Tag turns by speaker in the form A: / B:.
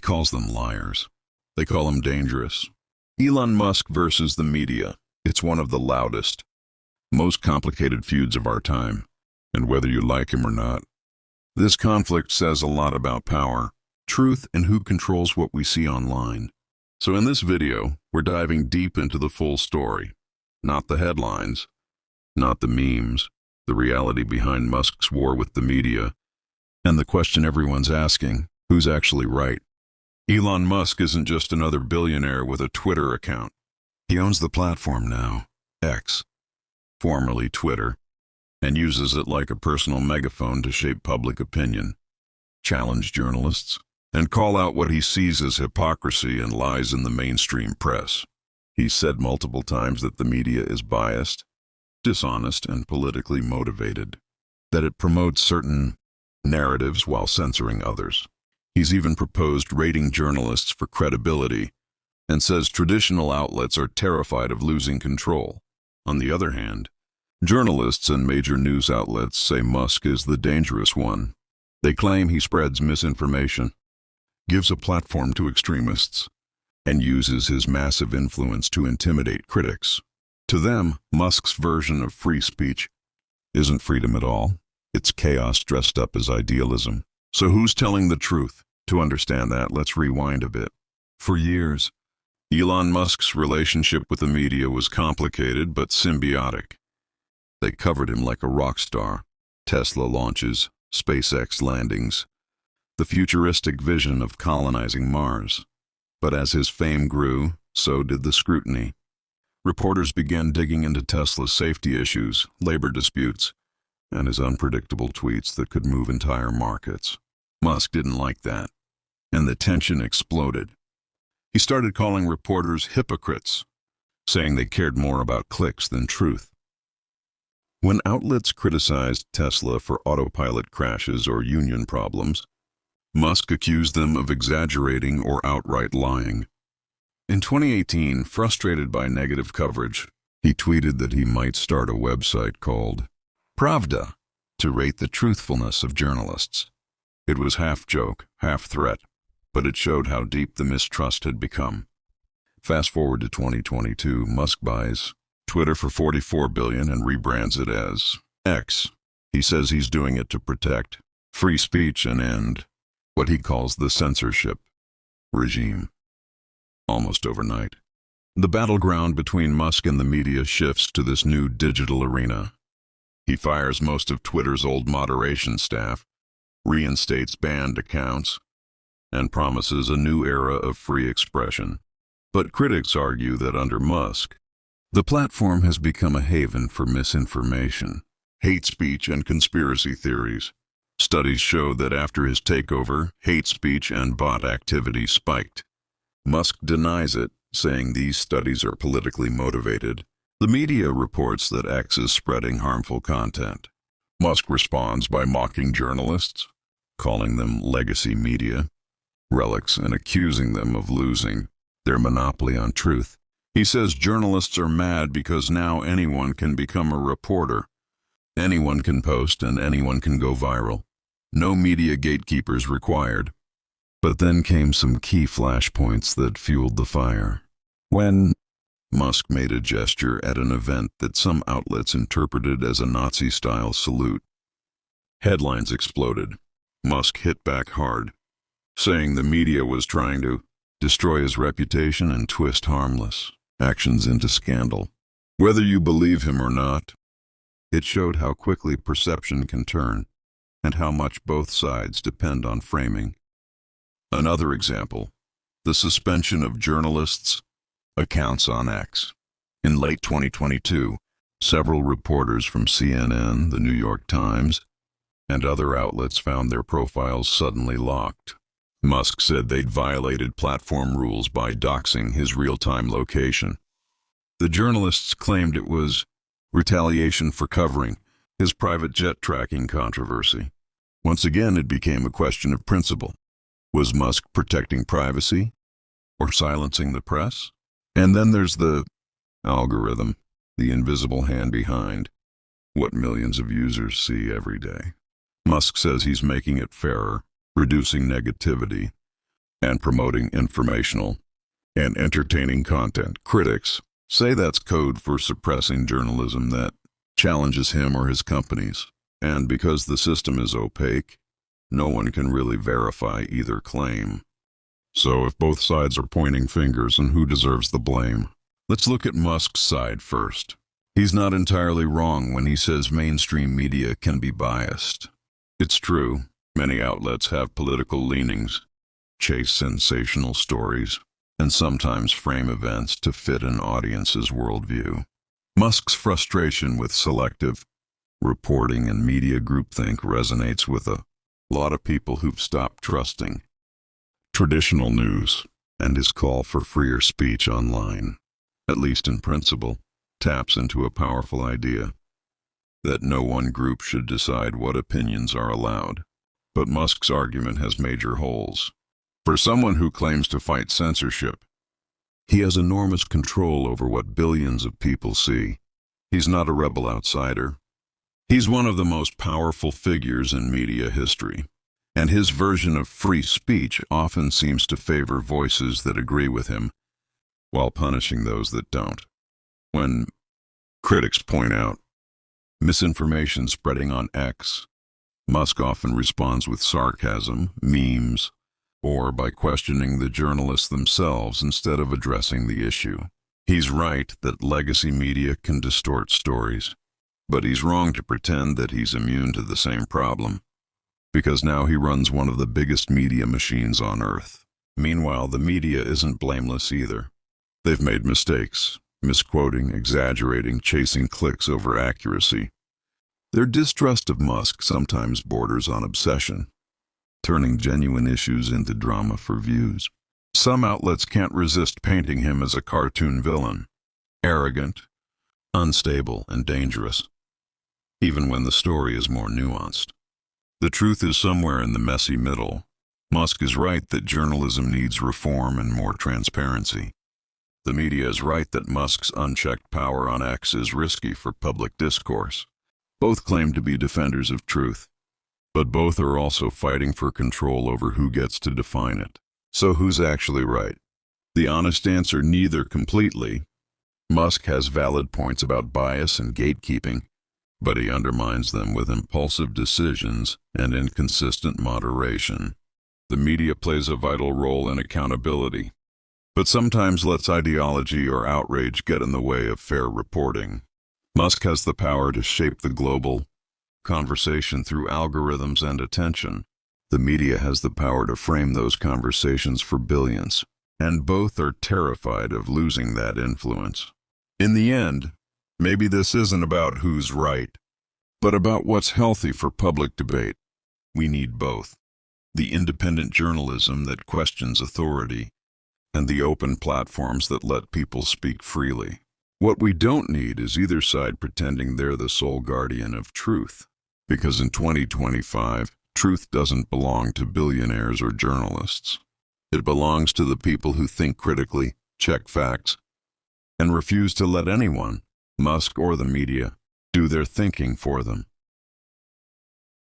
A: calls them liars. They call him dangerous. Elon Musk versus the media. It's one of the loudest, most complicated feuds of our time, and whether you like him or not. This conflict says a lot about power, truth, and who controls what we see online. So in this video, we're diving deep into the full story. Not the headlines, not the memes, the reality behind Musk's war with the media, and the question everyone's asking, who's actually right? Elon Musk isn't just another billionaire with a Twitter account. He owns the platform now, X, formerly Twitter, and uses it like a personal megaphone to shape public opinion, challenge journalists, and call out what he sees as hypocrisy and lies in the mainstream press. He's said multiple times that the media is biased, dishonest, and politically motivated, that it promotes certain narratives while censoring others. He's even proposed rating journalists for credibility and says traditional outlets are terrified of losing control. On the other hand, journalists and major news outlets say Musk is the dangerous one. They claim he spreads misinformation, gives a platform to extremists, and uses his massive influence to intimidate critics. To them, Musk's version of free speech isn't freedom at all. It's chaos dressed up as idealism. So who's telling the truth? To understand that, let's rewind a bit. For years, Elon Musk's relationship with the media was complicated but symbiotic. They covered him like a rock star. Tesla launches, SpaceX landings, the futuristic vision of colonizing Mars. But as his fame grew, so did the scrutiny. Reporters began digging into Tesla's safety issues, labor disputes, and his unpredictable tweets that could move entire markets. Musk didn't like that, and the tension exploded. He started calling reporters hypocrites, saying they cared more about clicks than truth. When outlets criticized Tesla for autopilot crashes or union problems, Musk accused them of exaggerating or outright lying. In 2018, frustrated by negative coverage, he tweeted that he might start a website called Pravda to rate the truthfulness of journalists. It was half joke, half threat, but it showed how deep the mistrust had become. Fast forward to 2022, Musk buys Twitter for $44 billion and rebrands it as X. He says he's doing it to protect free speech and end what he calls the censorship regime. Almost overnight, the battleground between Musk and the media shifts to this new digital arena. He fires most of Twitter's old moderation staff, reinstates banned accounts, and promises a new era of free expression. But critics argue that under Musk, the platform has become a haven for misinformation, hate speech, and conspiracy theories. Studies show that after his takeover, hate speech and bot activity spiked. Musk denies it, saying these studies are politically motivated. The media reports that X is spreading harmful content. Musk responds by mocking journalists, calling them legacy media, relics, and accusing them of losing their monopoly on truth. He says journalists are mad because now anyone can become a reporter. Anyone can post and anyone can go viral. No media gatekeepers required. But then came some key flashpoints that fueled the fire. When Musk made a gesture at an event that some outlets interpreted as a Nazi-style salute, headlines exploded. Musk hit back hard, saying the media was trying to destroy his reputation and twist harmless actions into scandal. Whether you believe him or not, it showed how quickly perception can turn and how much both sides depend on framing. Another example, the suspension of journalists' accounts on X. In late 2022, several reporters from CNN, the New York Times, and other outlets found their profiles suddenly locked. Musk said they'd violated platform rules by doxing his real-time location. The journalists claimed it was retaliation for covering his private jet tracking controversy. Once again, it became a question of principle. Was Musk protecting privacy or silencing the press? And then there's the algorithm, the invisible hand behind what millions of users see every day. Musk says he's making it fairer, reducing negativity, and promoting informational and entertaining content. Critics say that's code for suppressing journalism that challenges him or his companies. And because the system is opaque, no one can really verify either claim. So if both sides are pointing fingers, and who deserves the blame? Let's look at Musk's side first. He's not entirely wrong when he says mainstream media can be biased. It's true, many outlets have political leanings, chase sensational stories, and sometimes frame events to fit an audience's worldview. Musk's frustration with selective reporting and media groupthink resonates with a lot of people who've stopped trusting traditional news, and his call for freer speech online, at least in principle, taps into a powerful idea that no one group should decide what opinions are allowed. But Musk's argument has major holes. For someone who claims to fight censorship, he has enormous control over what billions of people see. He's not a rebel outsider. He's one of the most powerful figures in media history, and his version of free speech often seems to favor voices that agree with him, while punishing those that don't. When critics point out misinformation spreading on X, Musk often responds with sarcasm, memes, or by questioning the journalists themselves instead of addressing the issue. He's right that legacy media can distort stories, but he's wrong to pretend that he's immune to the same problem, because now he runs one of the biggest media machines on Earth. Meanwhile, the media isn't blameless either. They've made mistakes, misquoting, exaggerating, chasing clicks over accuracy. Their distrust of Musk sometimes borders on obsession, turning genuine issues into drama for views. Some outlets can't resist painting him as a cartoon villain, arrogant, unstable, and dangerous, even when the story is more nuanced. The truth is somewhere in the messy middle. Musk is right that journalism needs reform and more transparency. The media is right that Musk's unchecked power on X is risky for public discourse. Both claim to be defenders of truth, but both are also fighting for control over who gets to define it. So who's actually right? The honest answer: neither completely. Musk has valid points about bias and gatekeeping, but he undermines them with impulsive decisions and inconsistent moderation. The media plays a vital role in accountability, but sometimes lets ideology or outrage get in the way of fair reporting. Musk has the power to shape the global conversation through algorithms and attention. The media has the power to frame those conversations for billions, and both are terrified of losing that influence. In the end, maybe this isn't about who's right, but about what's healthy for public debate. We need both: the independent journalism that questions authority, and the open platforms that let people speak freely. What we don't need is either side pretending they're the sole guardian of truth, because in 2025, truth doesn't belong to billionaires or journalists. It belongs to the people who think critically, check facts, and refuse to let anyone, Musk or the media, do their thinking for them.